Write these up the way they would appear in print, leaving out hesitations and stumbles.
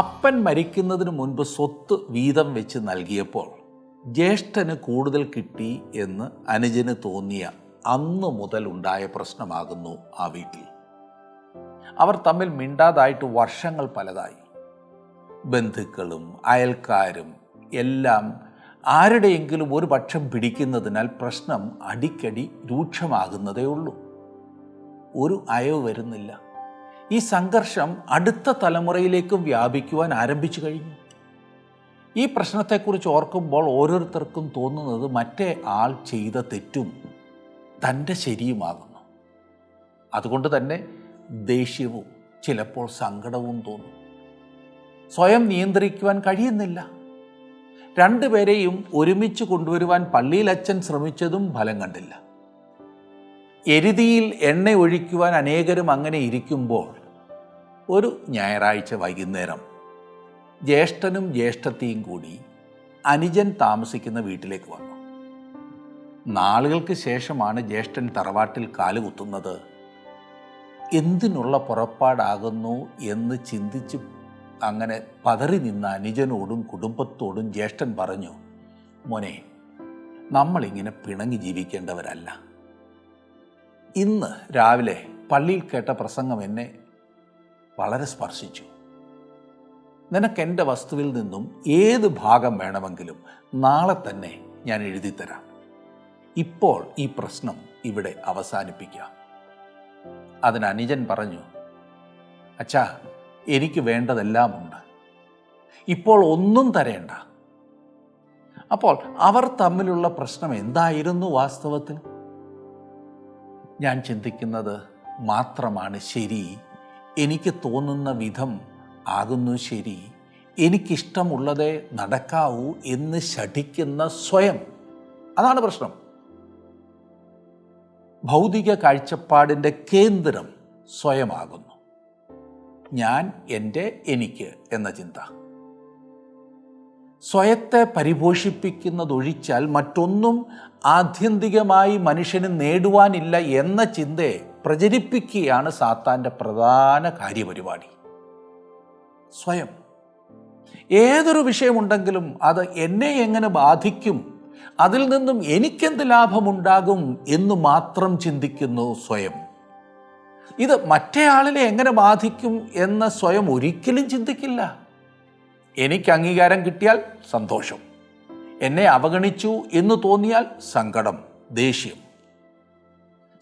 അപ്പൻ മരിക്കുന്നതിന് മുൻപ് സ്വത്ത് വീതം വെച്ച് നൽകിയപ്പോൾ ജ്യേഷ്ഠന് കൂടുതൽ കിട്ടി എന്ന് അനുജന് തോന്നിയ അന്നു മുതൽ ഉണ്ടായ പ്രശ്നമാകുന്നു ആ വീട്ടിൽ. അവർ തമ്മിൽ മിണ്ടാതായിട്ട് വർഷങ്ങൾ പലതായി. ബന്ധുക്കളും അയൽക്കാരും എല്ലാം ആരുടെയെങ്കിലും ഒരു പക്ഷം പിടിക്കുന്നതിനാൽ പ്രശ്നം അടിക്കടി രൂക്ഷമാകുന്നതേ ഉള്ളൂ. ഒരു അയവ് വരുന്നില്ല. ഈ സംഘർഷം അടുത്ത തലമുറയിലേക്കും വ്യാപിക്കുവാൻ ആരംഭിച്ചു കഴിഞ്ഞു. ഈ പ്രശ്നത്തെക്കുറിച്ച് ഓർക്കുമ്പോൾ ഓരോരുത്തർക്കും തോന്നുന്നത് മറ്റേ ആൾ ചെയ്ത തെറ്റും തൻ്റെ ശരിയുമാകുന്നു. അതുകൊണ്ട് തന്നെ ദേഷ്യവും ചിലപ്പോൾ സങ്കടവും തോന്നും. സ്വയം നിയന്ത്രിക്കുവാൻ കഴിയുന്നില്ല. രണ്ടുപേരെയും ഒരുമിച്ച് കൊണ്ടുവരുവാൻ പള്ളിയിൽ അച്ഛൻ ശ്രമിച്ചതും ഫലം കണ്ടില്ല. എരുതിയിൽ എണ്ണ ഒഴിക്കുവാൻ അനേകരും അങ്ങനെ ഇരിക്കുമ്പോൾ ഒരു ഞായറാഴ്ച വൈകുന്നേരം ജ്യേഷ്ഠനും ജ്യേഷ്ഠത്തിയും കൂടി അനുജൻ താമസിക്കുന്ന വീട്ടിലേക്ക് വന്നു. നാളുകൾക്ക് ശേഷമാണ് ജ്യേഷ്ഠൻ തറവാട്ടിൽ കാലുകുത്തുന്നത്. എന്തിനുള്ള പുറപ്പാടാകുന്നു എന്ന് ചിന്തിച്ച് അങ്ങനെ പതറി നിന്ന അനുജനോടും കുടുംബത്തോടും ജ്യേഷ്ഠൻ പറഞ്ഞു, മോനെ, നമ്മളിങ്ങനെ പിണങ്ങി ജീവിക്കേണ്ടവരല്ല. ഇന്ന് രാവിലെ പള്ളിയിൽ കേട്ട പ്രസംഗം എന്നെ വളരെ സ്പർശിച്ചു. നിനക്കെൻ്റെ വസ്തുവിൽ നിന്നും ഏത് ഭാഗം വേണമെങ്കിലും നാളെ തന്നെ ഞാൻ എഴുതിത്തരാം. ഇപ്പോൾ ഈ പ്രശ്നം ഇവിടെ അവസാനിപ്പിക്കാം. അതിന് അനുജൻ പറഞ്ഞു, അച്ഛാ, എനിക്ക് വേണ്ടതെല്ലാം ഉണ്ട്, ഇപ്പോൾ ഒന്നും തരേണ്ട. അപ്പോൾ അവർ തമ്മിലുള്ള പ്രശ്നം എന്തായിരുന്നു വാസ്തവത്തിൽ? ഞാൻ ചിന്തിക്കുന്നത് മാത്രമാണ് ശരി, എനിക്ക് തോന്നുന്ന വിധം ആകുന്നു ശരി, എനിക്കിഷ്ടമുള്ളതേ നടക്കാവൂ എന്ന് ശഠിക്കുന്ന സ്വയം. അതാണ് പ്രശ്നം. ഭൗതിക കാഴ്ചപ്പാടിൻ്റെ കേന്ദ്രം സ്വയമാകുന്നു. ഞാൻ, എൻ്റെ, എനിക്ക് എന്ന ചിന്ത. സ്വയത്തെ പരിപോഷിപ്പിക്കുന്നതൊഴിച്ചാൽ മറ്റൊന്നും ആത്യന്തികമായി മനുഷ്യന് നേടുവാനില്ല എന്ന ചിന്തയെ പ്രചരിപ്പിക്കുകയാണ് സാത്താൻ്റെ പ്രധാന കാര്യപരിപാടി. സ്വയം. ഏതൊരു വിഷയമുണ്ടെങ്കിലും അത് എന്നെ എങ്ങനെ ബാധിക്കും, അതിൽ നിന്നും എനിക്കെന്ത് ലാഭമുണ്ടാകും എന്ന് മാത്രം ചിന്തിക്കുന്നു സ്വയം. ഇത് മറ്റേ ആളിനെ എങ്ങനെ ബാധിക്കും എന്ന് സ്വയം ഒരിക്കലും ചിന്തിക്കില്ല. എനിക്ക് അംഗീകാരം കിട്ടിയാൽ സന്തോഷം, എന്നെ അവഗണിച്ചു എന്ന് തോന്നിയാൽ സങ്കടം, ദേഷ്യം.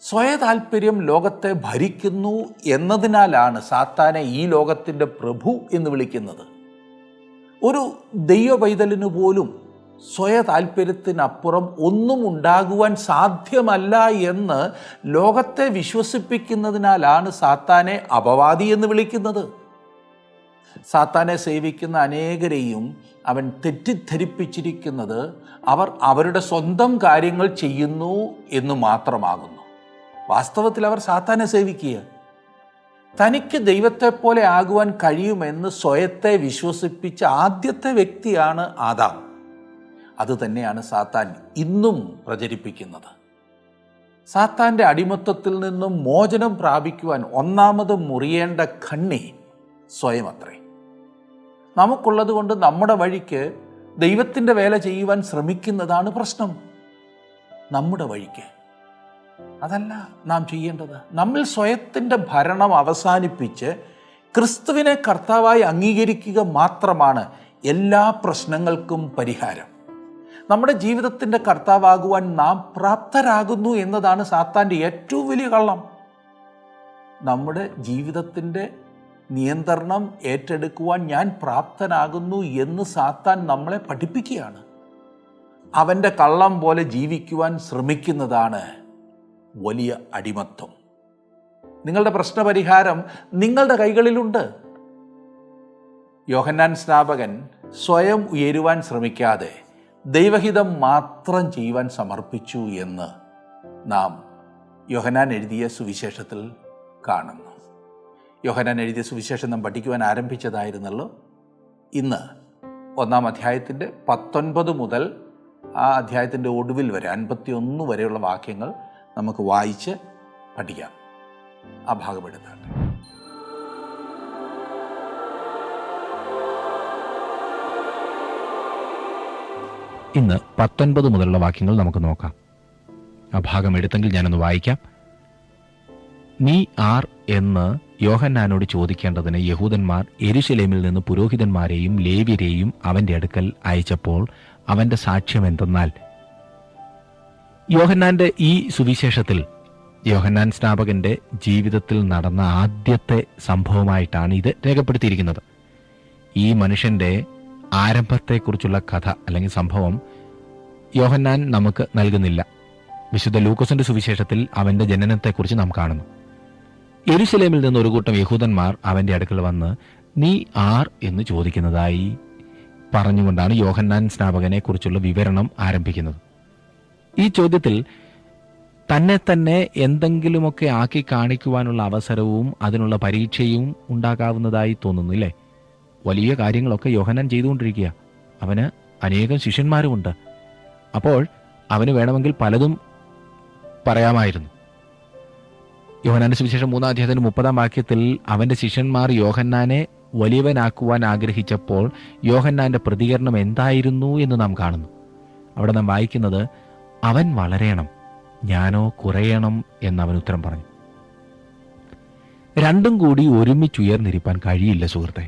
സ്വയ താല്പര്യം ലോകത്തെ ഭരിക്കുന്നു എന്നതിനാലാണ് സാത്താനെ ഈ ലോകത്തിൻ്റെ പ്രഭു എന്ന് വിളിക്കുന്നത്. ഒരു ദൈവ പൈതലിന് പോലും സ്വയ താല്പര്യത്തിനപ്പുറം ഒന്നും ഉണ്ടാകുവാൻ സാധ്യമല്ല എന്ന് ലോകത്തെ വിശ്വസിപ്പിക്കുന്നതിനാലാണ് സാത്താനെ അപവാദി എന്ന് വിളിക്കുന്നത്. സാത്താനെ സേവിക്കുന്ന അനേകരെയും അവൻ തെറ്റിദ്ധരിപ്പിച്ചിരിക്കുന്നത് അവർ അവരുടെ സ്വന്തം കാര്യങ്ങൾ ചെയ്യുന്നു എന്ന് മാത്രമാകുന്നു. വാസ്തവത്തിൽ അവർ സാത്താനെ സേവിക്കുക. തനിക്ക് ദൈവത്തെപ്പോലെ ആകുവാൻ കഴിയുമെന്ന് സ്വയത്തെ വിശ്വസിപ്പിച്ച ആദ്യത്തെ വ്യക്തിയാണ് ആദാം. അതുതന്നെയാണ് സാത്താൻ ഇന്നും പ്രചരിപ്പിക്കുന്നത്. സാത്താൻ്റെ അടിമത്തത്തിൽ നിന്നും മോചനം പ്രാപിക്കുവാൻ ഒന്നാമത് മുറിയേണ്ട കണ്ണി സ്വയം അത്രേ. നമുക്കുള്ളത് കൊണ്ട് നമ്മുടെ വഴിക്ക് ദൈവത്തിൻ്റെ വേല ചെയ്യുവാൻ ശ്രമിക്കുന്നതാണ് പ്രശ്നം. നമ്മുടെ വഴിക്ക് അതല്ല നാം ചെയ്യേണ്ടത്. നമ്മൾ സ്വയത്തിൻ്റെ ഭരണം അവസാനിപ്പിച്ച് ക്രിസ്തുവിനെ കർത്താവായി അംഗീകരിക്കുക മാത്രമാണ് എല്ലാ പ്രശ്നങ്ങൾക്കും പരിഹാരം. നമ്മുടെ ജീവിതത്തിൻ്റെ കർത്താവാകുവാൻ നാം പ്രാപ്തരാകുന്നു എന്നതാണ് സാത്താൻ്റെ ഏറ്റവും വലിയ കള്ളം. നമ്മുടെ ജീവിതത്തിൻ്റെ നിയന്ത്രണം ഏറ്റെടുക്കുവാൻ ഞാൻ പ്രാപ്തനാകുന്നു എന്ന് സാത്താൻ നമ്മളെ പഠിപ്പിക്കുകയാണ്. അവൻ്റെ കള്ളം പോലെ ജീവിക്കുവാൻ ശ്രമിക്കുന്നതാണ് വലിയ അടിമത്വം. നിങ്ങളുടെ പ്രശ്നപരിഹാരം നിങ്ങളുടെ കൈകളിലുണ്ട്. യോഹന്നാൻ സ്നാപകൻ സ്വയം ഉയരുവാൻ ശ്രമിക്കാതെ ദൈവഹിതം മാത്രം ചെയ്യുവാൻ സമർപ്പിച്ചു എന്ന് നാം യോഹന്നാൻ എഴുതിയ സുവിശേഷത്തിൽ കാണുന്നു. യോഹന്നാൻ എഴുതിയ സുവിശേഷം നാം പഠിക്കുവാൻ ആരംഭിച്ചതായിരുന്നല്ലോ. ഇന്ന് 1-ാം അധ്യായത്തിൻ്റെ 19 മുതൽ ആ അധ്യായത്തിൻ്റെ ഒടുവിൽ വരെ 51 വരെയുള്ള വാക്യങ്ങൾ നമുക്ക് വായിച്ച് പഠിക്കാം. ആ ഭാഗം എടുത്താട്ടെ. ഇന്ന് 19 മുതലുള്ള വാക്യങ്ങൾ നമുക്ക് നോക്കാം. ആ ഭാഗം എടുത്തെങ്കിൽ ഞാനൊന്ന് വായിക്കാം. നീ ആർ എന്ന് യോഹന്നാനോട് ചോദിക്കേണ്ടതിന് യഹൂദന്മാർ യെരുശലേമിൽ നിന്ന് പുരോഹിതന്മാരെയും ലേവ്യരെയും അവന്റെ അടുക്കൽ അയച്ചപ്പോൾ അവന്റെ സാക്ഷ്യം എന്തെന്നാൽ, യോഹന്നാന്റെ ഈ സുവിശേഷത്തിൽ യോഹന്നാൻ സ്നാപകന്റെ ജീവിതത്തിൽ നടന്ന ആദ്യത്തെ സംഭവമായിട്ടാണ് ഇത് രേഖപ്പെടുത്തിയിരിക്കുന്നത്. ഈ മനുഷ്യന്റെ ആരംഭത്തെക്കുറിച്ചുള്ള കഥ അല്ലെങ്കിൽ സംഭവം യോഹന്നാൻ നമുക്ക് നൽകുന്നില്ല. വിശുദ്ധ ലൂക്കോസിന്റെ സുവിശേഷത്തിൽ അവന്റെ ജനനത്തെക്കുറിച്ച് നാം കാണുന്നു. യെരുശലേമിൽ നിന്ന് ഒരു കൂട്ടം യഹൂദന്മാർ അവന്റെ അടുക്കൽ വന്ന് നീ ആർ എന്ന് ചോദിക്കുന്നതായി പറഞ്ഞുകൊണ്ടാണ് യോഹന്നാൻ സ്നാപകനെ കുറിച്ചുള്ള വിവരണം ആരംഭിക്കുന്നത്. ഈ ചോദ്യത്തിൽ തന്നെ തന്നെ എന്തെങ്കിലുമൊക്കെ ആക്കി കാണിക്കുവാനുള്ള അവസരവും അതിനുള്ള പരീക്ഷയും ഉണ്ടാകാവുന്നതായി തോന്നുന്നു, ഇല്ലേ? വലിയ കാര്യങ്ങളൊക്കെ യോഹന്നാൻ ചെയ്തുകൊണ്ടിരിക്കുക. അവന് അനേകം ശിഷ്യന്മാരുമുണ്ട്. അപ്പോൾ അവന് വേണമെങ്കിൽ പലതും പറയാമായിരുന്നു. യോഹന്നാന്റെ സുവിശേഷം 3-ാം അധ്യായത്തിന്റെ 30-ാം വാക്യത്തിൽ അവന്റെ ശിഷ്യന്മാർ യോഹന്നാനെ വലിയവനാക്കുവാൻ ആഗ്രഹിച്ചപ്പോൾ യോഹന്നാന്റെ പ്രതികരണം എന്തായിരുന്നു എന്ന് നാം കാണുന്നു. അവിടെ നാം വായിക്കുന്നത്, അവൻ വളരണം, ഞാനോ കുറയണം എന്നവൻ ഉത്തരം പറഞ്ഞു. രണ്ടും കൂടി ഒരുമിച്ചുയർന്നിരിപ്പാൻ കഴിയില്ല സുഹൃത്തെ.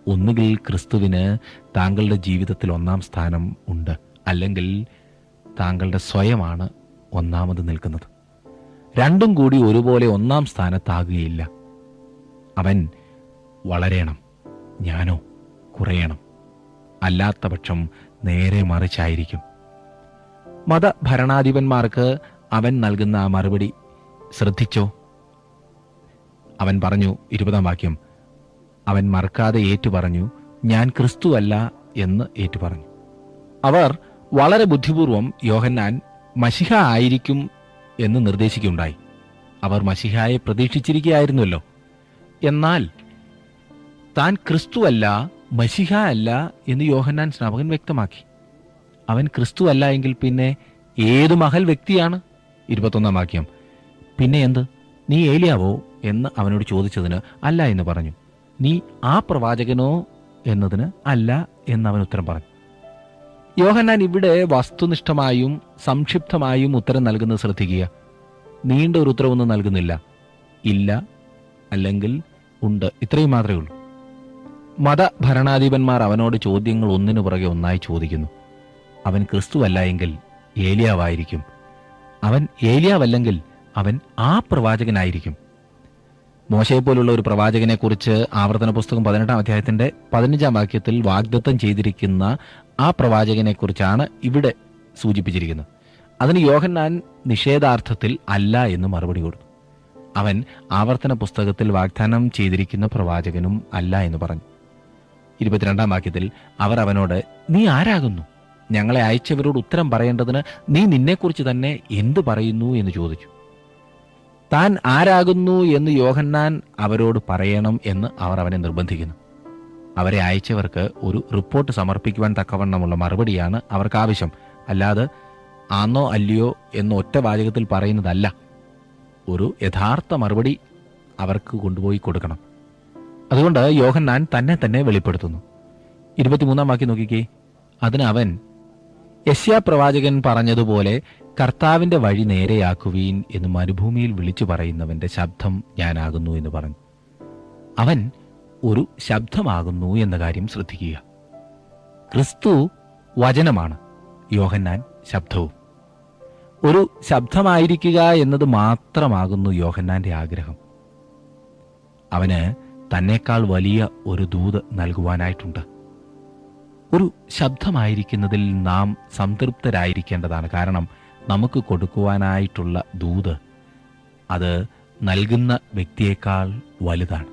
ഒന്നുകിൽ ക്രിസ്തുവിന് താങ്കളുടെ ജീവിതത്തിൽ 1-ാം സ്ഥാനം ഉണ്ട്, അല്ലെങ്കിൽ താങ്കളുടെ സ്വയമാണ് ഒന്നാമത് നിൽക്കുന്നത്. രണ്ടും കൂടി ഒരുപോലെ 1-ാം സ്ഥാനത്താകുകയില്ല. അവൻ വളരണം, ഞാനോ കുറയണം. അല്ലാത്ത പക്ഷം നേരെ മറിച്ചായിരിക്കും. മതഭരണാധിപന്മാർക്ക് അവൻ നൽകുന്ന ആ മറുപടി ശ്രദ്ധിച്ചോ? അവൻ പറഞ്ഞു, 20-ാം വാക്യം, അവൻ മറക്കാതെ ഏറ്റുപറഞ്ഞു, ഞാൻ ക്രിസ്തുവല്ല എന്ന് ഏറ്റുപറഞ്ഞു. അവർ വളരെ ബുദ്ധിപൂർവം യോഹന്നാൻ മശിഹ ആയിരിക്കും എന്ന് നിർദ്ദേശിക്കുകയുണ്ടായി. അവർ മശിഹായെ പ്രതീക്ഷിച്ചിരിക്കുകയായിരുന്നല്ലോ. എന്നാൽ താൻ ക്രിസ്തുവല്ല, മശിഹ അല്ല എന്ന് യോഹന്നാൻ സ്നാപകൻ വ്യക്തമാക്കി. അവൻ ക്രിസ്തുവല്ല എങ്കിൽ പിന്നെ ഏതു മഹൽ വ്യക്തിയാണ്? 21-ാം വാക്യം, പിന്നെ എന്ത്, നീ ഏലിയാവോ എന്ന് അവനോട് ചോദിച്ചതിന് അല്ല എന്ന് പറഞ്ഞു. നീ ആ പ്രവാചകനോ എന്നതിന് അല്ല എന്നവൻ ഉത്തരം പറഞ്ഞു. യോഹന്നാൻ ഇവിടെ വസ്തുനിഷ്ഠമായും സംക്ഷിപ്തമായും ഉത്തരം നൽകുന്നത് ശ്രദ്ധിക്കുക. നീണ്ട ഒരു ഉത്തരവൊന്നും നൽകുന്നില്ല. ഇല്ല, അല്ലെങ്കിൽ ഉണ്ട്, ഇത്രയും മാത്രമേ ഉള്ളൂ. മതഭരണാധിപന്മാർ അവനോട് ചോദ്യങ്ങൾ ഒന്നിനു പുറകെ ഒന്നായി ചോദിക്കുന്നു. അവൻ ക്രിസ്തുവല്ല എങ്കിൽ ഏലിയാവായിരിക്കും. അവൻ ഏലിയാവല്ലെങ്കിൽ അവൻ ആ പ്രവാചകനായിരിക്കും. മോശയെപ്പോലുള്ള ഒരു പ്രവാചകനെക്കുറിച്ച് ആവർത്തന പുസ്തകം 18-ാം അധ്യായത്തിന്റെ 15-ാം വാക്യത്തിൽ വാഗ്ദത്തം ചെയ്തിരിക്കുന്ന ആ പ്രവാചകനെക്കുറിച്ചാണ് ഇവിടെ സൂചിപ്പിച്ചിരിക്കുന്നത്. അതിന് യോഹന്നാൻ നിഷേധാർത്ഥത്തിൽ അല്ല എന്ന് മറുപടി കൊടുത്തു. അവൻ ആവർത്തന പുസ്തകത്തിൽ വാഗ്ദാനം ചെയ്തിരിക്കുന്ന പ്രവാചകനും അല്ല എന്ന് പറഞ്ഞു. 22-ാം വാക്യത്തിൽ അവർ അവനോട് നീ ആരാകുന്നു? ഞങ്ങളെ അയച്ചവരോട് ഉത്തരം പറയേണ്ടതിന് നീ നിന്നെക്കുറിച്ച് തന്നെ എന്തു പറയുന്നു എന്ന് ചോദിച്ചു. താൻ ആരാകുന്നു എന്ന് യോഹന്നാൻ അവരോട് പറയണം എന്ന് അവർ അവനെ നിർബന്ധിക്കുന്നു. അവരെ അയച്ചവർക്ക് ഒരു റിപ്പോർട്ട് സമർപ്പിക്കുവാൻ തക്കവണ്ണമുള്ള മറുപടിയാണ് അവർക്ക് ആവശ്യം. അല്ലാതെ ആന്നോ അല്ലയോ എന്ന് ഒറ്റ വാചകത്തിൽ പറയുന്നതല്ല. ഒരു യഥാർത്ഥ മറുപടി അവർക്ക് കൊണ്ടുപോയി കൊടുക്കണം. അതുകൊണ്ട് യോഹന്നാൻ തന്നെ തന്നെ വെളിപ്പെടുത്തുന്നു. 23-ാം വാക്യം നോക്കിക്കേ. അതിന് അവൻ, യെശയ്യാ പ്രവാചകൻ പറഞ്ഞതുപോലെ കർത്താവിന്റെ വഴി നേരെയാക്കുവീൻ എന്ന് മരുഭൂമിയിൽ വിളിച്ചു പറയുന്നവന്റെ ശബ്ദം ഞാനാകുന്നു എന്ന് പറഞ്ഞു. അവൻ ഒരു ശബ്ദമാകുന്നു എന്ന കാര്യം ശ്രദ്ധിക്കുക. ക്രിസ്തു വചനമാണ്, യോഹന്നാൻ ശബ്ദവും. ഒരു ശബ്ദമായിരിക്കുക എന്നത് മാത്രമാകുന്നു യോഹന്നാന്റെ ആഗ്രഹം. അവന് തന്നെക്കാൾ വലിയ ഒരു ദൂത് നൽകുവാനായിട്ടുണ്ട്. ഒരു ശബ്ദമായിരിക്കുന്നതിൽ നാം സംതൃപ്തരായിരിക്കേണ്ടതാണ്. കാരണം നമുക്ക് കൊടുക്കുവാനായിട്ടുള്ള ദൂത് അത് നൽകുന്ന വ്യക്തിയേക്കാൾ വലുതാണ്.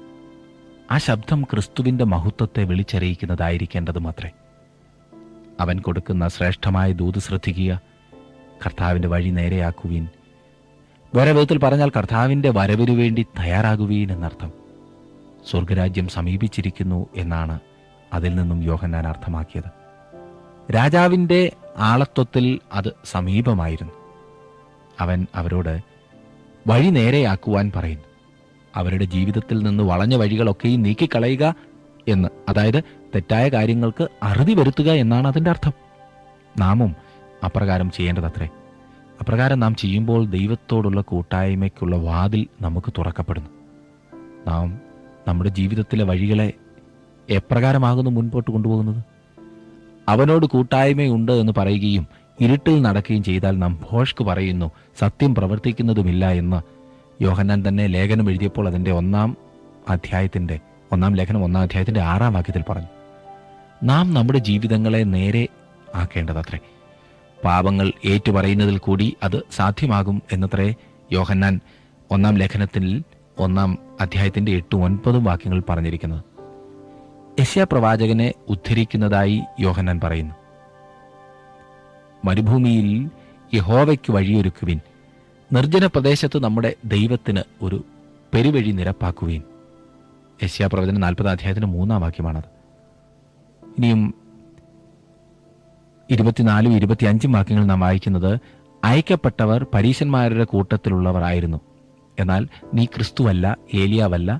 ആ ശബ്ദം ക്രിസ്തുവിൻ്റെ മഹത്വത്തെ വിളിച്ചറിയിക്കുന്നതായിരിക്കേണ്ടത് മാത്രേ. അവൻ കൊടുക്കുന്ന ശ്രേഷ്ഠമായ ദൂത് ശ്രദ്ധിക്കുക. കർത്താവിൻ്റെ വഴി നേരെയാക്കുവീൻ. വേറെ വിധത്തിൽ പറഞ്ഞാൽ കർത്താവിൻ്റെ വരവിനു വേണ്ടി തയ്യാറാകുവീൻ എന്നർത്ഥം. സ്വർഗരാജ്യം സമീപിച്ചിരിക്കുന്നു എന്നാണ് അതിൽ നിന്നും യോഹന്നാൻ അർത്ഥമാക്കിയത്. രാജാവിൻ്റെ ആളത്വത്തിൽ അത് സമീപമായിരുന്നു. അവൻ അവരോട് വഴി നേരെയാക്കുവാൻ പറയുന്നു. അവരുടെ ജീവിതത്തിൽ നിന്ന് വളഞ്ഞ വഴികളൊക്കെയും നീക്കിക്കളയുക എന്ന്, അതായത് തെറ്റായ കാര്യങ്ങൾക്ക് അറുതി വരുത്തുക എന്നാണ് അതിൻ്റെ അർത്ഥം. നാമും അപ്രകാരം ചെയ്യേണ്ടതത്രേ. അപ്രകാരം നാം ചെയ്യുമ്പോൾ ദൈവത്തോടുള്ള കൂട്ടായ്മയ്ക്കുള്ള വാതിൽ നമുക്ക് തുറക്കപ്പെടുന്നു. നാം നമ്മുടെ ജീവിതത്തിലെ വഴികളെ എപ്രകാരമാകുന്നു മുൻപോട്ട് കൊണ്ടുപോകുന്നത്? അവനോട് കൂട്ടായ്മയുണ്ട് എന്ന് പറയുകയും ഇരുട്ടിൽ നടക്കുകയും ചെയ്താൽ നാം ഭോഷ്ക് പറയുന്നു, സത്യം പ്രവർത്തിക്കുന്നതുമില്ല എന്ന് യോഹന്നാൻ തന്നെ ലേഖനം എഴുതിയപ്പോൾ അതിൻ്റെ 1-ാം അധ്യായത്തിൻ്റെ 6-ാം വാക്യത്തിൽ പറഞ്ഞു. നാം നമ്മുടെ ജീവിതങ്ങളെ നേരെ ആക്കേണ്ടതത്രേ. പാപങ്ങൾ ഏറ്റുപറയുന്നതിൽ കൂടി അത് സാധ്യമാകും എന്നത്രേ യോഹന്നാൻ 1-ാം ലേഖനത്തിൽ 1-ാം അധ്യായത്തിൻ്റെ 8-9 വാക്യങ്ങൾ പറഞ്ഞിരിക്കുന്നത്. യെശയ്യാ പ്രവാചകനെ ഉദ്ധരിക്കുന്നതായി യോഹന്നാൻ പറയുന്നു, മരുഭൂമിയിൽ യഹോവയ്ക്ക് വഴിയൊരുക്കുവിൻ, നിർജ്ജന പ്രദേശത്ത് നമ്മുടെ ദൈവത്തിന് ഒരു പെരുവഴി നിരപ്പാക്കുവിൻ. യെശയ്യാ പ്രവചനം 40-ാം അധ്യായത്തിന് 3-ാം വാക്യമാണത്. ഇനിയും 24-ഉം 25-ഉം വാക്യങ്ങൾ നാം വായിക്കുന്നത്, അയക്കപ്പെട്ടവർ പരീശന്മാരുടെ കൂട്ടത്തിലുള്ളവർ ആയിരുന്നു, എന്നാൽ നീ ക്രിസ്തുവല്ല, ഏലിയാവല്ല,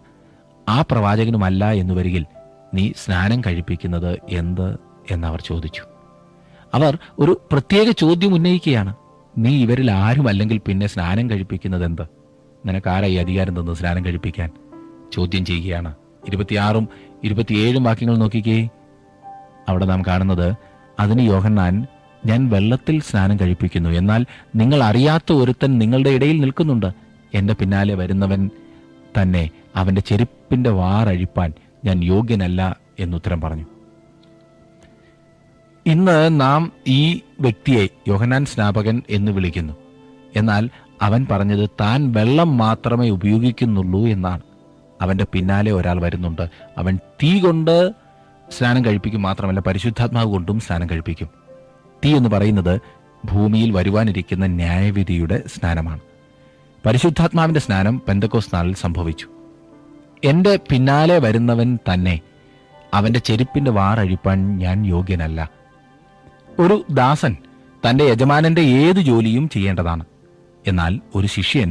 ആ പ്രവാചകനുമല്ല എന്നു വരികിൽ നീ സ്നാനം കഴിപ്പിക്കുന്നത് എന്ത് എന്നവർ ചോദിച്ചു. അവർ ഒരു പ്രത്യേക ചോദ്യം ഉന്നയിക്കുകയാണ്. നീ ഇവരിൽ ആരുമല്ലെങ്കിൽ പിന്നെ സ്നാനം കഴിപ്പിക്കുന്നത് എന്ത്? നിനക്കാരായി അധികാരം തന്നു സ്നാനം കഴിപ്പിക്കാൻ? ചോദ്യം ചെയ്യുകയാണ്. 26-ഉം 27-ഉം വാക്യങ്ങൾ നോക്കിക്കേ. അവിടെ നാം കാണുന്നത്, അതിന് യോഹന്നാൻ, ഞാൻ വെള്ളത്തിൽ സ്നാനം കഴിപ്പിക്കുന്നു, എന്നാൽ നിങ്ങൾ അറിയാത്ത ഒരുത്തൻ നിങ്ങളുടെ ഇടയിൽ നിൽക്കുന്നുണ്ട്. എൻ്റെ പിന്നാലെ വരുന്നവൻ തന്നെ, അവൻ്റെ ചെരുപ്പിൻ്റെ വാറഴിപ്പാൻ ഞാൻ യോഗ്യനല്ല എന്നുത്തരം പറഞ്ഞു. ഇന്ന് നാം ഈ വ്യക്തിയെ യോഹന്നാൻ സ്നാപകൻ എന്ന് വിളിക്കുന്നു. എന്നാൽ അവൻ പറഞ്ഞത് താൻ വെള്ളം മാത്രമേ ഉപയോഗിക്കുന്നുള്ളൂ എന്നാണ്. അവൻ്റെ പിന്നാലെ ഒരാൾ വരുന്നുണ്ട്. അവൻ തീ കൊണ്ട് സ്നാനം കഴിപ്പിക്കും, മാത്രമല്ല പരിശുദ്ധാത്മാവ് കൊണ്ടും സ്നാനം കഴിപ്പിക്കും. തീ എന്ന് പറയുന്നത് ഭൂമിയിൽ വരുവാനിരിക്കുന്ന ന്യായവിധിയുടെ സ്നാനമാണ്. പരിശുദ്ധാത്മാവിൻ്റെ സ്നാനം പെന്തക്കോസ്ത് നാളിൽ സംഭവിച്ചു. എൻ്റെ പിന്നാലെ വരുന്നവൻ തന്നെ, അവൻ്റെ ചെരുപ്പിൻ്റെ വാറഴിപ്പാൻ ഞാൻ യോഗ്യനല്ല. ഒരു ദാസൻ തൻ്റെ യജമാനൻ്റെ ഏത് ജോലിയും ചെയ്യേണ്ടതാണ്. എന്നാൽ ഒരു ശിഷ്യൻ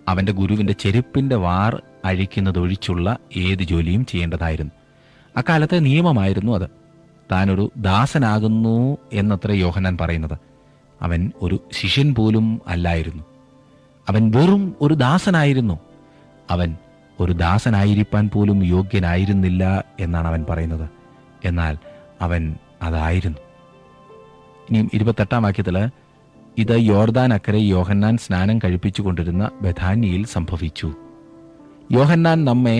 അവൻ്റെ ഗുരുവിൻ്റെ ചെരുപ്പിൻ്റെ വാർ അഴിക്കുന്നതൊഴിച്ചുള്ള ഏത് ജോലിയും ചെയ്യേണ്ടതായിരുന്നു. അക്കാലത്തെ നിയമമായിരുന്നു അത്. താനൊരു ദാസനാകുന്നു എന്നത്ര യോഹന്നാൻ പറയുന്നത്. അവൻ ഒരു ശിഷ്യൻ പോലും അല്ലായിരുന്നു. അവൻ വെറും ഒരു ദാസനായിരുന്നു. അവൻ ഒരു ദാസനായിരിക്കാൻ പോലും യോഗ്യനായിരുന്നില്ല എന്നാണ് അവൻ പറയുന്നത്. എന്നാൽ അവൻ അതായിരുന്നു. ഇനിയും 28-ാം വാക്യത്തിൽ, ഇത് യോർദാൻ അക്കരെ യോഹന്നാൻ സ്നാനം കഴിപ്പിച്ചു കൊണ്ടിരുന്ന ബഥാന്യയിൽ സംഭവിച്ചു. യോഹന്നാൻ നമ്മെ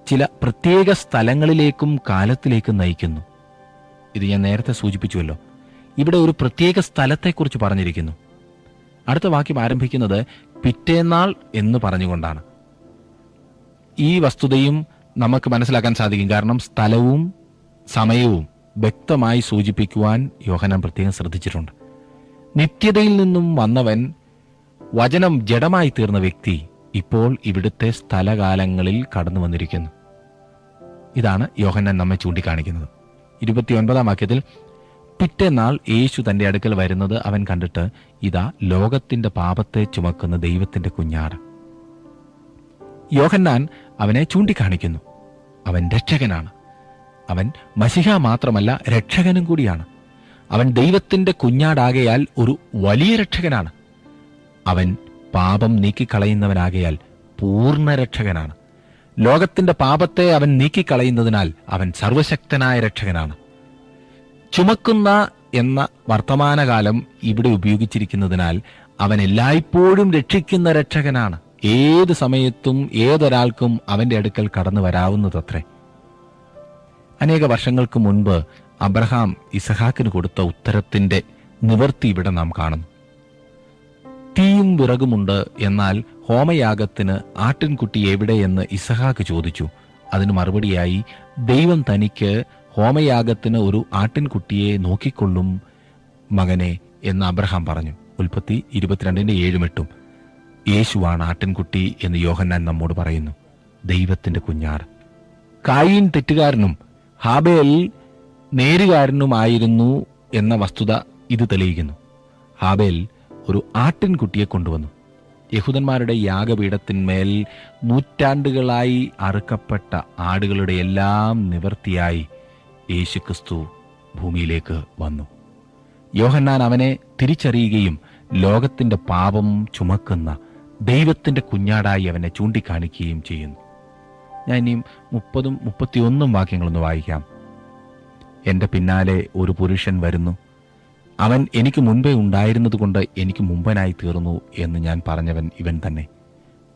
ചില പ്രത്യേക സ്ഥലങ്ങളിലേക്കും കാലത്തിലേക്കും നയിക്കുന്നു. ഇത് ഞാൻ നേരത്തെ സൂചിപ്പിച്ചുവല്ലോ. ഇവിടെ ഒരു പ്രത്യേക സ്ഥലത്തെക്കുറിച്ച് പറഞ്ഞിരിക്കുന്നു. അടുത്ത വാക്യം ആരംഭിക്കുന്നത് പിറ്റേന്നാൾ എന്ന് പറഞ്ഞുകൊണ്ടാണ്. ഈ വസ്തുതയും നമുക്ക് മനസ്സിലാക്കാൻ സാധിക്കും. കാരണം സ്ഥലവും സമയവും വ്യക്തമായി സൂചിപ്പിക്കുവാൻ യോഹന്നാൻ പ്രത്യേകം ശ്രദ്ധിച്ചിട്ടുണ്ട്. നിത്യതയിൽ നിന്നും വന്നവൻ, വചനം ജഡമായി തീർന്ന വ്യക്തി ഇപ്പോൾ ഇവിടുത്തെ സ്ഥലകാലങ്ങളിൽ കടന്നു വന്നിരിക്കുന്നു. ഇതാണ് യോഹന്നാൻ നമ്മെ ചൂണ്ടിക്കാണിക്കുന്നത്. 29-ാം വാക്യത്തിൽ, പിറ്റേന്നാൾ യേശു തന്റെ അടുക്കൽ വരുന്നത് അവൻ കണ്ടിട്ട്, ഇതാ ലോകത്തിന്റെ പാപത്തെ ചുമക്കുന്ന ദൈവത്തിന്റെ കുഞ്ഞാട്. യോഹന്നാൻ അവനെ ചൂണ്ടിക്കാണിക്കുന്നു. അവൻ രക്ഷകനാണ്. അവൻ മശിഹ മാത്രമല്ല, രക്ഷകനും കൂടിയാണ്. അവൻ ദൈവത്തിന്റെ കുഞ്ഞാടാകയാൽ ഒരു വലിയ രക്ഷകനാണ്. അവൻ പാപം നീക്കിക്കളയുന്നവനാകയാൽ പൂർണ്ണ രക്ഷകനാണ്. ലോകത്തിന്റെ പാപത്തെ അവൻ നീക്കിക്കളയുന്നതിനാൽ അവൻ സർവശക്തനായ രക്ഷകനാണ്. ചുമക്കുന്ന എന്ന വർത്തമാനകാലം ഇവിടെ ഉപയോഗിച്ചിരിക്കുന്നതിനാൽ അവൻ എല്ലായ്പ്പോഴും രക്ഷിക്കുന്ന രക്ഷകനാണ്. ഏത് സമയത്തും ഏതൊരാൾക്കും അവന്റെ അടുക്കൽ കടന്നു വരാവുന്നതത്രേ. അനേക വർഷങ്ങൾക്ക് മുൻപ് അബ്രഹാം ഇസഹാക്കിന് കൊടുത്ത ഉത്തരത്തിന്റെ നിവൃത്തി ഇവിടെ നാം കാണുന്നു. തീയും വിറകുമുണ്ട്, എന്നാൽ ഹോമയാഗത്തിന് ആട്ടിൻകുട്ടി എവിടെയെന്ന് ഇസഹാക്ക് ചോദിച്ചു. അതിന് മറുപടിയായി, ദൈവം തനിക്ക് ഹോമയാഗത്തിന് ഒരു ആട്ടിൻകുട്ടിയെ നോക്കിക്കൊള്ളും മകനെ എന്ന് അബ്രഹാം പറഞ്ഞു. ഉൽപ്പത്തി 22:7-8. യേശുവാണ് ആട്ടിൻകുട്ടി എന്ന് യോഹന്നാൻ നമ്മോട് പറയുന്നു. ദൈവത്തിന്റെ കുഞ്ഞാട്. കായീൻ തെറ്റുകാരനും ഹാബേൽ നേരുകാരനുമായിരുന്നു എന്ന വസ്തുത ഇത് തെളിയിക്കുന്നു. ഹാബേൽ ഒരു ആട്ടിൻകുട്ടിയെ കൊണ്ടുവന്നു. യഹൂദന്മാരുടെ യാഗപീഠത്തിന്മേൽ നൂറ്റാണ്ടുകളായി അറുക്കപ്പെട്ട ആടുകളുടെ എല്ലാം നിവൃത്തിയായി യേശുക്രിസ്തു ഭൂമിയിലേക്ക് വന്നു. യോഹന്നാൻ അവനെ തിരിച്ചറിയുകയും ലോകത്തിന്റെ പാപം ചുമക്കുന്ന ദൈവത്തിന്റെ കുഞ്ഞാടായി അവനെ ചൂണ്ടിക്കാണിക്കുകയും ചെയ്യുന്നു. ഞാൻ ഇനിയും 30 31 വാക്യങ്ങളൊന്ന് വായിക്കാം. എന്റെ പിന്നാലെ ഒരു പുരുഷൻ വരുന്നു, അവൻ എനിക്ക് മുൻപേ ഉണ്ടായിരുന്നതുകൊണ്ട് എനിക്ക് മുമ്പനായി തീർന്നു എന്ന് ഞാൻ പറഞ്ഞവൻ ഇവൻ തന്നെ.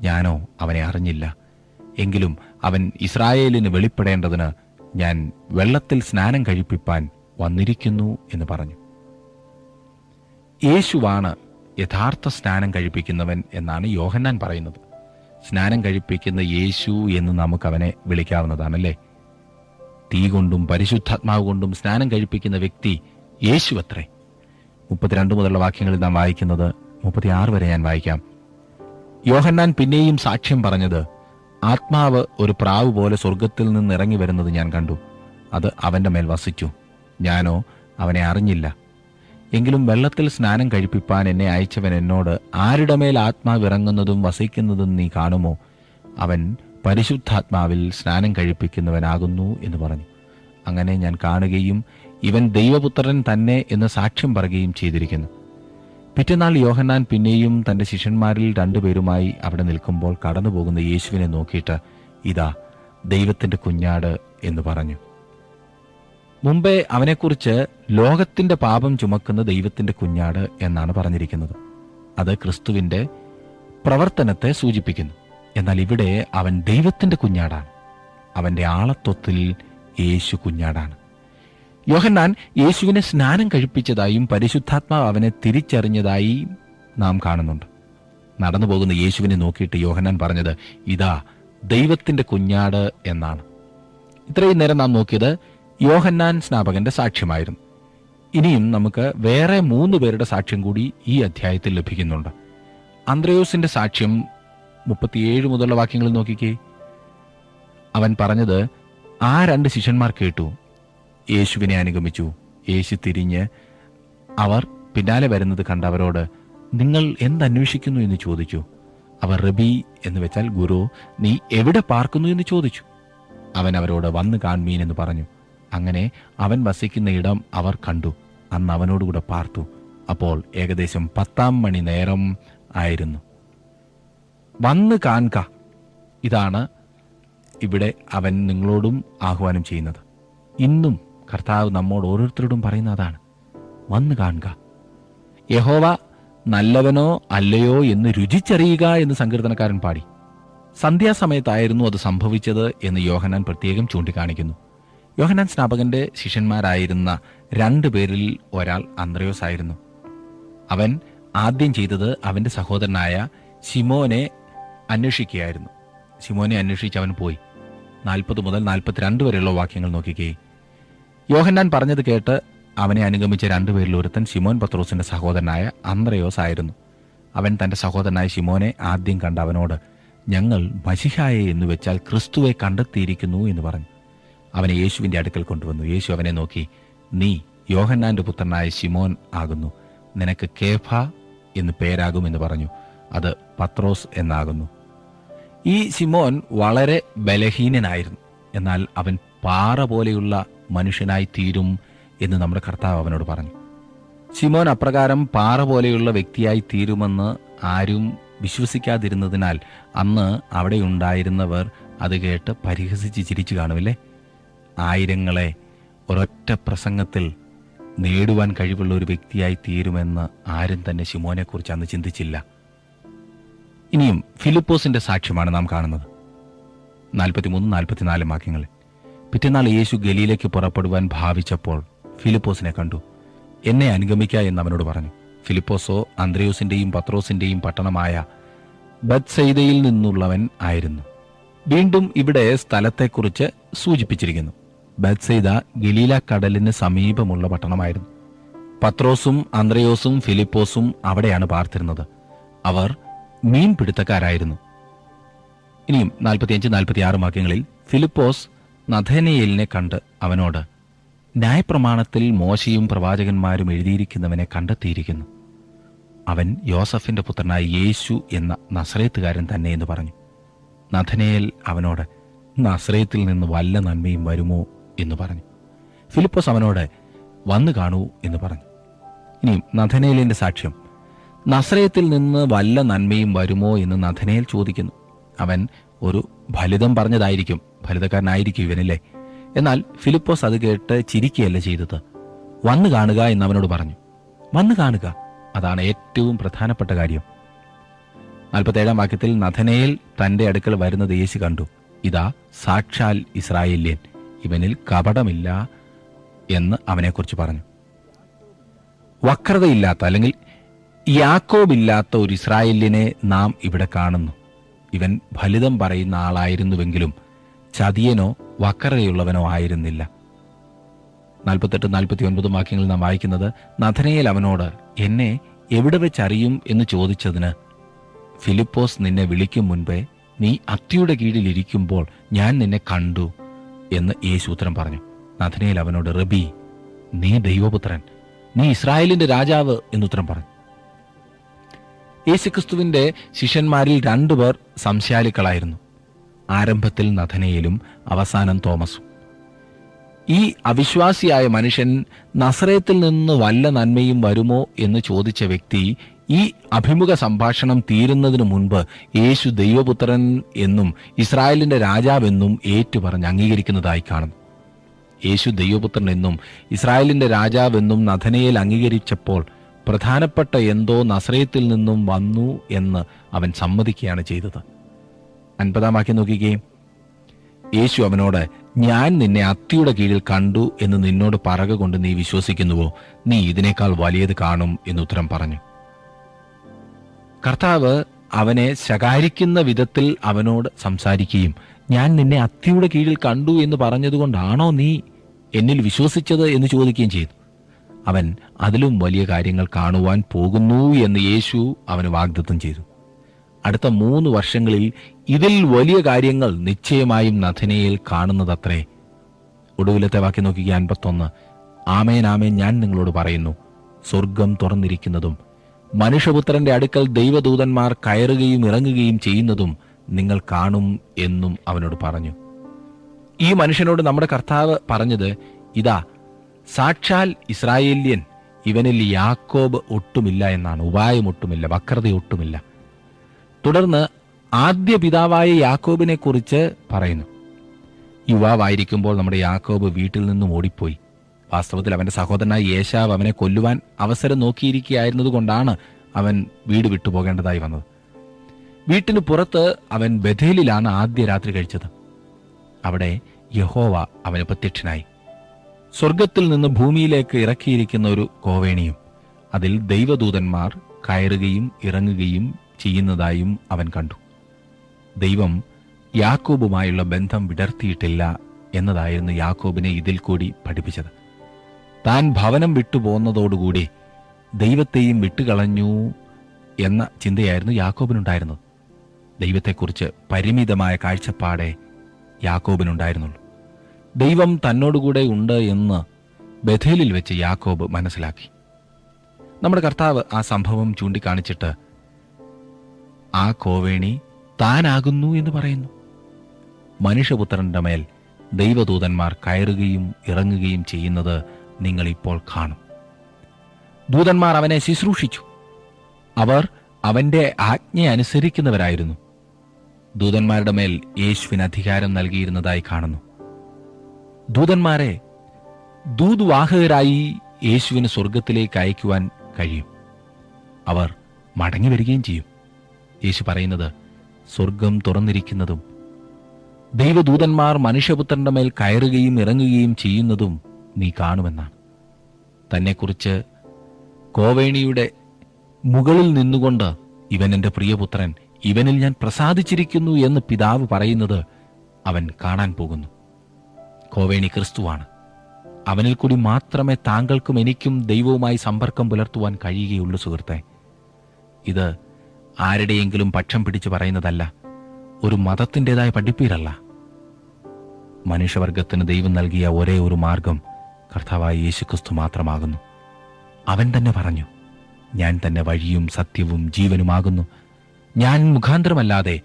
ഞാനോ അവനെ അറിഞ്ഞില്ല. എങ്കിലും അവൻ ഇസ്രായേലിന് വെളിപ്പെടേണ്ടതിന് ഞാൻ വെള്ളത്തിൽ സ്നാനം കഴിപ്പിപ്പാൻ വന്നിരിക്കുന്നു എന്ന് പറഞ്ഞു. യേശുവാണ് യഥാർത്ഥ സ്നാനം കഴിപ്പിക്കുന്നവൻ എന്നാണ് യോഹന്നാൻ പറയുന്നത്. സ്നാനം കഴിപ്പിക്കുന്ന യേശു എന്ന് നമുക്കവനെ വിളിക്കാവുന്നതാണല്ലേ. തീ കൊണ്ടും പരിശുദ്ധാത്മാവ് കൊണ്ടും സ്നാനം കഴിപ്പിക്കുന്ന വ്യക്തി യേശു അത്രേ. 32 മുതലുള്ള വാക്യങ്ങളിൽ നാം വായിക്കുന്നത് 36 വരെ ഞാൻ വായിക്കാം. യോഹന്നാൻ പിന്നെയും സാക്ഷ്യം പറഞ്ഞത്, ആത്മാവ് ഒരു പ്രാവ് പോലെ സ്വർഗത്തിൽ നിന്ന് ഇറങ്ങി വരുന്നത് ഞാൻ കണ്ടു. അത് അവന്റെ മേൽ വസിച്ചു. ഞാനോ അവനെ അറിഞ്ഞില്ല. എങ്കിലും വെള്ളത്തിൽ സ്നാനം കഴിപ്പിപ്പാൻ എന്നെ അയച്ചവൻ എന്നോട്, ആരുടെ മേൽ ആത്മാവ് ഇറങ്ങുന്നതും വസിക്കുന്നതും നീ കാണുമോ? അവൻ പരിശുദ്ധാത്മാവിൽ സ്നാനം കഴിപ്പിക്കുന്നവനാകുന്നു എന്ന് പറഞ്ഞു. അങ്ങനെ ഞാൻ കാണുകയും ഇവൻ ദൈവപുത്രൻ തന്നെ എന്ന് സാക്ഷ്യം പറയുകയും ചെയ്തിരിക്കുന്നു. പിറ്റേന്നാൾ യോഹന്നാൻ പിന്നെയും തന്റെ ശിഷ്യന്മാരിൽ 2 പേരുമായി അവിടെ നിൽക്കുമ്പോൾ കടന്നുപോകുന്ന യേശുവിനെ നോക്കിയിട്ട്, ഇതാ ദൈവത്തിന്റെ കുഞ്ഞാട് എന്ന് പറഞ്ഞു. മുമ്പേ അവനെക്കുറിച്ച് ലോകത്തിന്റെ പാപം ചുമക്കുന്ന ദൈവത്തിന്റെ കുഞ്ഞാട് എന്നാണ് പറഞ്ഞിരിക്കുന്നത്. അത് ക്രിസ്തുവിന്റെ പ്രവർത്തനത്തെ സൂചിപ്പിക്കുന്നു. എന്നാൽ ഇവിടെ അവൻ ദൈവത്തിന്റെ കുഞ്ഞാടാണ്. അവന്റെ ആളത്വത്തിൽ യേശു കുഞ്ഞാടാണ്. യോഹന്നാൻ യേശുവിനെ സ്നാനം കഴിപ്പിച്ചതായും പരിശുദ്ധാത്മാവ് അവനെ തിരിച്ചറിഞ്ഞതായി നാം കാണുന്നുണ്ട്. നടന്നു പോകുന്ന യേശുവിനെ നോക്കിയിട്ട് യോഹന്നാൻ പറഞ്ഞത്, ഇതാ ദൈവത്തിന്റെ കുഞ്ഞാട് എന്നാണ്. ഇത്രയും നേരം നാം നോക്കിയത് യോഹന്നാൻ സ്നാപകന്റെ സാക്ഷ്യമായിരുന്നു. ഇനിയും നമുക്ക് വേറെ 3 പേരുടെ സാക്ഷ്യം കൂടി ഈ അധ്യായത്തിൽ ലഭിക്കുന്നുണ്ട്. അന്ത്രയോസിന്റെ സാക്ഷ്യം 37 മുതലുള്ള വാക്യങ്ങളിൽ നോക്കിക്കേ. അവൻ പറഞ്ഞത്, ആ 2 ശിഷ്യന്മാർ കേട്ടു, യേശുവിനെ അനുഗമിച്ചു. യേശു തിരിഞ്ഞ് അവർ പിന്നാലെ വരുന്നത് കണ്ടവരോട്, നിങ്ങൾ എന്തന്വേഷിക്കുന്നു എന്ന് ചോദിച്ചു. അവർ റബി എന്ന് വെച്ചാൽ ഗുരു, നീ എവിടെ പാർക്കുന്നു എന്ന് ചോദിച്ചു. അവൻ അവരോട്, വന്ന് കാൺമീൻ എന്ന് പറഞ്ഞു. അങ്ങനെ അവൻ വസിക്കുന്ന ഇടം അവർ കണ്ടു. അന്ന് അവനോടുകൂടെ പാർത്തു. അപ്പോൾ ഏകദേശം 10 മണി നേരം ആയിരുന്നു. വന്ന് കാണുക, ഇതാണ് ഇവിടെ അവൻ നിങ്ങളോടും ആഹ്വാനം ചെയ്യുന്നത്. ഇന്നും കർത്താവ് നമ്മോട് ഓരോരുത്തരോടും പറയുന്ന അതാണ്, വന്ന് കാണുക. യഹോവ നല്ലവനോ അല്ലയോ എന്ന് രുചിച്ചറിയുക എന്ന് സങ്കീർത്തനക്കാരൻ പാടി. സന്ധ്യാസമയത്തായിരുന്നു അത് സംഭവിച്ചത് എന്ന് യോഹന്നാൻ പ്രത്യേകം ചൂണ്ടിക്കാണിക്കുന്നു. യോഹന്നാൻ സ്നാപകന്റെ ശിഷ്യന്മാരായിരുന്ന 2 പേരിൽ ഒരാൾ അന്ത്രയോസ് ആയിരുന്നു. അവൻ ആദ്യം ചെയ്തത് അവന്റെ സഹോദരനായ ശിമോനെ അന്വേഷിക്കുകയായിരുന്നു. ശിമോനെ അന്വേഷിച്ച് അവൻ പോയി. 40 മുതൽ 42 വരെയുള്ള വാക്യങ്ങൾ നോക്കിക്കേ. യോഹന്നാൻ പറഞ്ഞത് കേട്ട് അവനെ അനുഗമിച്ച 2 പേരിൽ ഒരുത്തൻ ശിമോൻ പത്രോസിന്റെ സഹോദരനായ അന്ത്രയോസ് ആയിരുന്നു. അവൻ തന്റെ സഹോദരനായ ശിമോനെ ആദ്യം കണ്ട അവനോട്, ഞങ്ങൾ മശിഹായെ എന്ന് വെച്ചാൽ ക്രിസ്തുവെ കണ്ടെത്തിയിരിക്കുന്നു എന്ന് പറഞ്ഞു. അവനെ യേശുവിന്റെ അടുക്കൽ കൊണ്ടുവന്നു. യേശു അവനെ നോക്കി, നീ യോഹന്നാന്റെ പുത്രനായ ശിമോൻ ആകുന്നു. നിനക്ക് കേഫ എന്ന് പേരാകും എന്ന് പറഞ്ഞു. അത് പത്രോസ് എന്നാകുന്നു. ഈ ശിമോൻ വളരെ ബലഹീനനായിരുന്നു. എന്നാൽ അവൻ പാറ പോലെയുള്ള മനുഷ്യനായി തീരും എന്ന് നമ്മുടെ കർത്താവ് അവനോട് പറഞ്ഞു. ശിമോൻ അപ്രകാരം പാറ പോലെയുള്ള വ്യക്തിയായി തീരുമെന്ന് ആരും വിശ്വസിക്കാതിരുന്നതിനാൽ അന്ന് അവിടെ ഉണ്ടായിരുന്നവർ അത് കേട്ട് പരിഹസിച്ച് ചിരിച്ചു കാണുമില്ലേ. 1000ങ്ങളെ ഒരൊറ്റ പ്രസംഗത്തിൽ നേടുവാൻ കഴിവുള്ള ഒരു വ്യക്തിയായി തീരുമെന്ന് ആരും തന്നെ ശിമോനെക്കുറിച്ച് അന്ന് ചിന്തിച്ചില്ല. ഇനിയും ഫിലിപ്പോസിന്റെ സാക്ഷ്യമാണ് നാം കാണുന്നത്. 43-44 വാക്യങ്ങളിൽ. പിറ്റേന്നാൾ യേശു ഗലീലയ്ക്ക് പുറപ്പെടുവാൻ ഭാവിച്ചപ്പോൾ ഫിലിപ്പോസിനെ കണ്ടു. എന്നെ അനുഗമിക്ക എന്ന് അവനോട് പറഞ്ഞു. ഫിലിപ്പോസോ അന്ത്രയോസിന്റെയും പത്രോസിന്റെയും പട്ടണമായ ബത്സയിദയിൽ നിന്നുള്ളവൻ ആയിരുന്നു. വീണ്ടും ഇവിടെ സ്ഥലത്തെക്കുറിച്ച് സൂചിപ്പിച്ചിരിക്കുന്നു. ബത്സയിദ ഗലീല കടലിന് സമീപമുള്ള പട്ടണമായിരുന്നു. പത്രോസും അന്ത്രയോസും ഫിലിപ്പോസും അവിടെയാണ് പാർത്തിരുന്നത്. അവർ മീൻപിടുത്തക്കാരായിരുന്നു. ഇനിയും 45-46 വാക്യങ്ങളിൽ ഫിലിപ്പോസ് നഥനയേലിനെ കണ്ട് അവനോട്, ന്യായപ്രമാണത്തിൽ മോശയും പ്രവാചകന്മാരും എഴുതിയിരിക്കുന്നവനെ കണ്ടെത്തിയിരിക്കുന്നു. അവൻ യോസഫിന്റെ പുത്രനായ യേശു എന്ന നസറേത്തുകാരൻ തന്നെ എന്ന് പറഞ്ഞു. നഥനയേൽ അവനോട്, നസറേത്തിൽ നിന്ന് വല്ല നന്മയും വരുമോ എന്ന് പറഞ്ഞു. ഫിലിപ്പോസ് അവനോട്, വന്നു കാണൂ എന്ന് പറഞ്ഞു. ഇനിയും നഥനയേലിന്റെ സാക്ഷ്യം. നസറേത്തിൽ നിന്ന് വല്ല നന്മയും വരുമോ എന്ന് നഥനയേൽ ചോദിക്കുന്നു. അവൻ ഒരു ഫലിതം പറഞ്ഞതായിരിക്കും, ഫലിതക്കാരനായിരിക്കും ഇവനല്ലേ. എന്നാൽ ഫിലിപ്പോസ് അത് കേട്ട് ചിരിക്കുകയല്ല ചെയ്തത്. വന്നു കാണുക എന്ന് അവനോട് പറഞ്ഞു. വന്നു കാണുക, അതാണ് ഏറ്റവും പ്രധാനപ്പെട്ട കാര്യം. 47 വാക്യത്തിൽ നഥനയേൽ തന്റെ അടുക്കൽ വരുന്നത് യേശു കണ്ടു. ഇതാ സാക്ഷാൽ ഇസ്രായേല്യൻ, ഇവനിൽ കപടമില്ല എന്ന് അവനെക്കുറിച്ച് പറഞ്ഞു. വക്രതയില്ലാത്ത അല്ലെങ്കിൽ യാക്കോബില്ലാത്ത ഒരു ഇസ്രായേല്യനെ നാം ഇവിടെ കാണുന്നു. ഇവൻ ഫലിതം പറയുന്ന ആളായിരുന്നുവെങ്കിലും ചതിയനോ വക്രതയുള്ളവനോ ആയിരുന്നില്ല. 48-49 വാക്യങ്ങളിൽ നാം വായിക്കുന്നത്, നഥനയേൽ അവനോട് എന്നെ എവിടെ വെച്ചറിയും എന്ന് ചോദിച്ചതിന്, ഫിലിപ്പോസ് നിന്നെ വിളിക്കും മുൻപേ നീ അത്തിയുടെ കീഴിൽ ഇരിക്കുമ്പോൾ ഞാൻ നിന്നെ കണ്ടു എന്ന് യേശു ഉത്തരം പറഞ്ഞു. നഥനയേൽ അവനോട്, റബി, നീ ദൈവപുത്രൻ, നീ ഇസ്രായേലിന്റെ രാജാവ് എന്നുത്തരം പറഞ്ഞു. യേശുക്രിസ്തുവിന്റെ ശിഷ്യന്മാരിൽ 2 പേർ സംശയാലുക്കളായിരുന്നു. ആരംഭത്തിൽ നഥനയേലും അവസാനം തോമസും. ഈ അവിശ്വാസിയായ മനുഷ്യൻ നസറേത്തിൽ നിന്ന് വല്ല നന്മയും വരുമോ എന്ന് ചോദിച്ച വ്യക്തി ഈ അഭിമുഖ സംഭാഷണം തീരുന്നതിനു മുൻപ് യേശു ദൈവപുത്രൻ എന്നും ഇസ്രായേലിന്റെ രാജാവെന്നും ഏറ്റുപറഞ്ഞ് അംഗീകരിക്കുന്നതായി കാണുന്നു. യേശു ദൈവപുത്രൻ എന്നും ഇസ്രായേലിന്റെ രാജാവെന്നും നഥനയേൽ അംഗീകരിച്ചപ്പോൾ പ്രധാനപ്പെട്ട എന്തോ നസറേത്തിൽ നിന്നും വന്നു എന്ന് അവൻ സമ്മതിക്കുകയാണ് ചെയ്തത്. 50 വാക്യം നോക്കിക്കേ. യേശു അവനോട്, ഞാൻ നിന്നെ അത്തിയുടെ കീഴിൽ കണ്ടു എന്ന് നിന്നോട് പറക കൊണ്ട് നീ വിശ്വസിക്കുന്നുവോ? നീ ഇതിനേക്കാൾ വലിയത് കാണും എന്നുത്തരം പറഞ്ഞു. കർത്താവ് അവനെ ശകാരിക്കുന്ന വിധത്തിൽ അവനോട് സംസാരിക്കുകയും, ഞാൻ നിന്നെ അത്തിയുടെ കീഴിൽ കണ്ടു എന്ന് പറഞ്ഞതുകൊണ്ടാണോ നീ എന്നിൽ വിശ്വസിച്ചത് എന്ന് ചോദിക്കുകയും ചെയ്തു. അവൻ അതിലും വലിയ കാര്യങ്ങൾ കാണുവാൻ പോകുന്നു എന്ന് യേശു അവന് വാഗ്ദത്തം ചെയ്തു. അടുത്ത 3 വർഷങ്ങളിൽ ഇതിൽ വലിയ കാര്യങ്ങൾ നിശ്ചയമായും നഥനയേൽ കാണുന്നതത്രേ. ഒടുവിലത്തെ വാക്യം നോക്കിക്കുക, 51. ആമേൻ ആമേൻ ഞാൻ നിങ്ങളോട് പറയുന്നു, സ്വർഗം തുറന്നിരിക്കുന്നതും മനുഷ്യപുത്രന്റെ അടുക്കൽ ദൈവദൂതന്മാർ കയറുകയും ഇറങ്ങുകയും ചെയ്യുന്നതും നിങ്ങൾ കാണും എന്നും അവനോട് പറഞ്ഞു. ഈ മനുഷ്യനോട് നമ്മുടെ കർത്താവ് പറഞ്ഞത്, ഇതാ സാക്ഷാൽ ഇസ്രായേല്യൻ, ഇവനിൽ യാക്കോബ് ഒട്ടുമില്ല എന്നാണ്. ഉപായം ഒട്ടുമില്ല, വക്രത ഒട്ടുമില്ല. തുടർന്ന് ആദ്യ പിതാവായ യാക്കോബിനെ കുറിച്ച് പറയുന്നു. യുവാവായിരിക്കുമ്പോൾ നമ്മുടെ യാക്കോബ് വീട്ടിൽ നിന്നും ഓടിപ്പോയി. വാസ്തവത്തിൽ അവന്റെ സഹോദരനായ ഏശാവ് അവനെ കൊല്ലുവാൻ അവസരം നോക്കിയിരിക്കുകയായിരുന്നതുകൊണ്ടാണ് അവൻ വീട് വിട്ടുപോകേണ്ടതായി വന്നത്. വീട്ടിന് പുറത്ത് അവൻ ബഥേലിലാണ് ആദ്യ രാത്രി കഴിച്ചത്. അവിടെ യഹോവ അവന് പ്രത്യക്ഷനായി. സ്വർഗത്തിൽ നിന്ന് ഭൂമിയിലേക്ക് ഇറക്കിയിരിക്കുന്ന ഒരു കോവേണിയും അതിൽ ദൈവദൂതന്മാർ കയറുകയും ഇറങ്ങുകയും ചെയ്യുന്നതായും അവൻ കണ്ടു. ദൈവം യാക്കോബുമായുള്ള ബന്ധം വിടർത്തിയിട്ടില്ല എന്നതായിരുന്നു യാക്കോബിനെ ഇതിൽ കൂടി പഠിപ്പിച്ചത്. താൻ ഭവനം വിട്ടുപോകുന്നതോടുകൂടി ദൈവത്തെയും വിട്ടുകളഞ്ഞു എന്ന ചിന്തയായിരുന്നു യാക്കോബിനുണ്ടായിരുന്നത്. ദൈവത്തെക്കുറിച്ച് പരിമിതമായ കാഴ്ചപ്പാടേ യാക്കോബിനുണ്ടായിരുന്നുള്ളൂ. ദൈവം തന്നോടുകൂടെ ഉണ്ട് എന്ന് ബഥേലിൽ വെച്ച് യാക്കോബ് മനസ്സിലാക്കി. നമ്മുടെ കർത്താവ് ആ സംഭവം ചൂണ്ടിക്കാണിച്ചിട്ട് ആ കോവേണി താനാകുന്നു എന്ന് പറയുന്നു. മനുഷ്യപുത്രന്റെ മേൽ ദൈവദൂതന്മാർ കയറുകയും ഇറങ്ങുകയും ചെയ്യുന്നത് നിങ്ങളിപ്പോൾ കാണും. ദൂതന്മാർ അവനെ ശുശ്രൂഷിച്ചു. അവർ അവന്റെ ആജ്ഞ അനുസരിക്കുന്നവരായിരുന്നു. ദൂതന്മാരുടെ മേൽ യേശുവിന് അധികാരം നൽകിയിരുന്നതായി കാണുന്നു. ദൂതന്മാരെ ദൂതുവാഹകരായി യേശുവിന് സ്വർഗത്തിലേക്ക് അയക്കുവാൻ കഴിയും. അവർ മടങ്ങി വരികയും ചെയ്യും. യേശു പറയുന്നത്, സ്വർഗം തുറന്നിരിക്കുന്നതും ദൈവദൂതന്മാർ മനുഷ്യപുത്രന്റെ മേൽ കയറുകയും ഇറങ്ങുകയും ചെയ്യുന്നതും നീ കാണുമെന്നാണ്. തന്നെക്കുറിച്ച് കോവേണിയുടെ മുകളിൽ നിന്നുകൊണ്ട് ഇവൻ എൻ്റെ പ്രിയപുത്രൻ, ഇവനിൽ ഞാൻ പ്രസാദിച്ചിരിക്കുന്നു എന്ന് പിതാവ് പറയുന്നത് അവൻ കാണാൻ പോകുന്നു. കോവേണി ക്രിസ്തുവാണ്. അവനിൽ കൂടി മാത്രമേ താങ്കൾക്കും എനിക്കും ദൈവവുമായി സമ്പർക്കം പുലർത്തുവാൻ കഴിയുകയുള്ളൂ. സുഹൃത്തെ, ഇത് ആരുടെയെങ്കിലും പക്ഷം പിടിച്ച് പറയുന്നതല്ല, ഒരു മതത്തിൻ്റെതായ പഠിപ്പീരല്ല. മനുഷ്യവർഗത്തിന് ദൈവം നൽകിയ ഒരേ ഒരു മാർഗം കർത്താവായ യേശുക്രിസ്തു മാത്രമാകുന്നു. അവൻ തന്നെ പറഞ്ഞു, ഞാൻ തന്നെ വഴിയും സത്യവും ജീവനുമാകുന്നു. ഞാൻ മുഖാന്തരമല്ലാതെ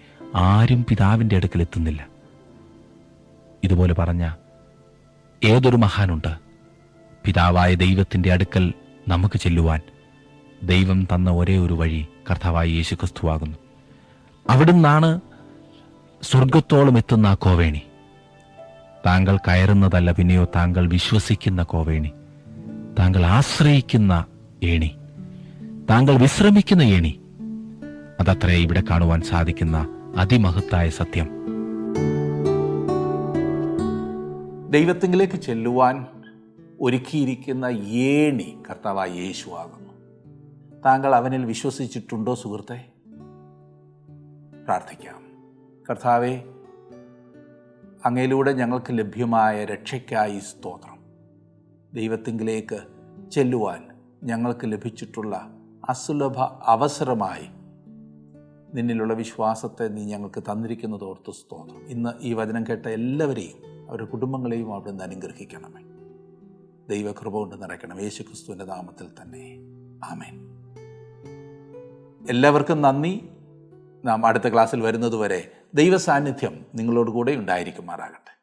ആരും പിതാവിൻ്റെ അടുക്കൽ എത്തുന്നില്ല. ഇതുപോലെ പറഞ്ഞ ഏതൊരു മഹാനുണ്ട്? പിതാവായ ദൈവത്തിൻ്റെ അടുക്കൽ നമുക്ക് ചെല്ലുവാൻ ദൈവം തന്ന ഒരേ ഒരു വഴി കർത്താവായ യേശുക്രിസ്തുവാകുന്നു. അവിടുന്നാണ് സ്വർഗത്തോളം എത്തുന്ന ആ കോവേണി. താങ്കൾ കയറുന്നതല്ല, പിന്നെയോ താങ്കൾ വിശ്വസിക്കുന്ന കോവേണി, താങ്കൾ ആശ്രയിക്കുന്ന ഏണി, താങ്കൾ വിശ്രമിക്കുന്ന ഏണി. അതത്രേ ഇവിടെ കാണുവാൻ സാധിക്കുന്ന അതിമഹത്തായ സത്യം. ദൈവത്തിങ്കിലേക്ക് ചെല്ലുവാൻ ഒരുക്കിയിരിക്കുന്ന ഏണി കർത്താവായ യേശുവാകുന്നു. താങ്കൾ അവനിൽ വിശ്വസിച്ചിട്ടുണ്ടോ സുഹൃത്തെ? പ്രാർത്ഥിക്കാം. കർത്താവേ, അങ്ങയിലൂടെ ഞങ്ങൾക്ക് ലഭ്യമായ രക്ഷയ്ക്കായി സ്തോത്രം. ദൈവത്തിങ്കിലേക്ക് ചെല്ലുവാൻ ഞങ്ങൾക്ക് ലഭിച്ചിട്ടുള്ള അസുലഭ അവസരമായി നിന്നിലുള്ള വിശ്വാസത്തെ നീ ഞങ്ങൾക്ക് തന്നിരിക്കുന്നതോർത്ത് സ്തോത്രം. ഇന്ന് ഈ വചനം കേട്ട എല്ലാവരെയും അവരുടെ കുടുംബങ്ങളെയും അവിടുന്ന് അനുഗ്രഹിക്കണമേ. ദൈവകൃപ കൊണ്ട് നിറയ്ക്കണം. യേശുക്രിസ്തുവിൻ്റെ നാമത്തിൽ തന്നെ ആമേൻ. എല്ലാവർക്കും നന്ദി. നാം അടുത്ത ക്ലാസ്സിൽ വരുന്നതുവരെ ദൈവ സാന്നിധ്യം നിങ്ങളോട് കൂടെ ഉണ്ടായിരിക്കുമാറാകട്ടെ.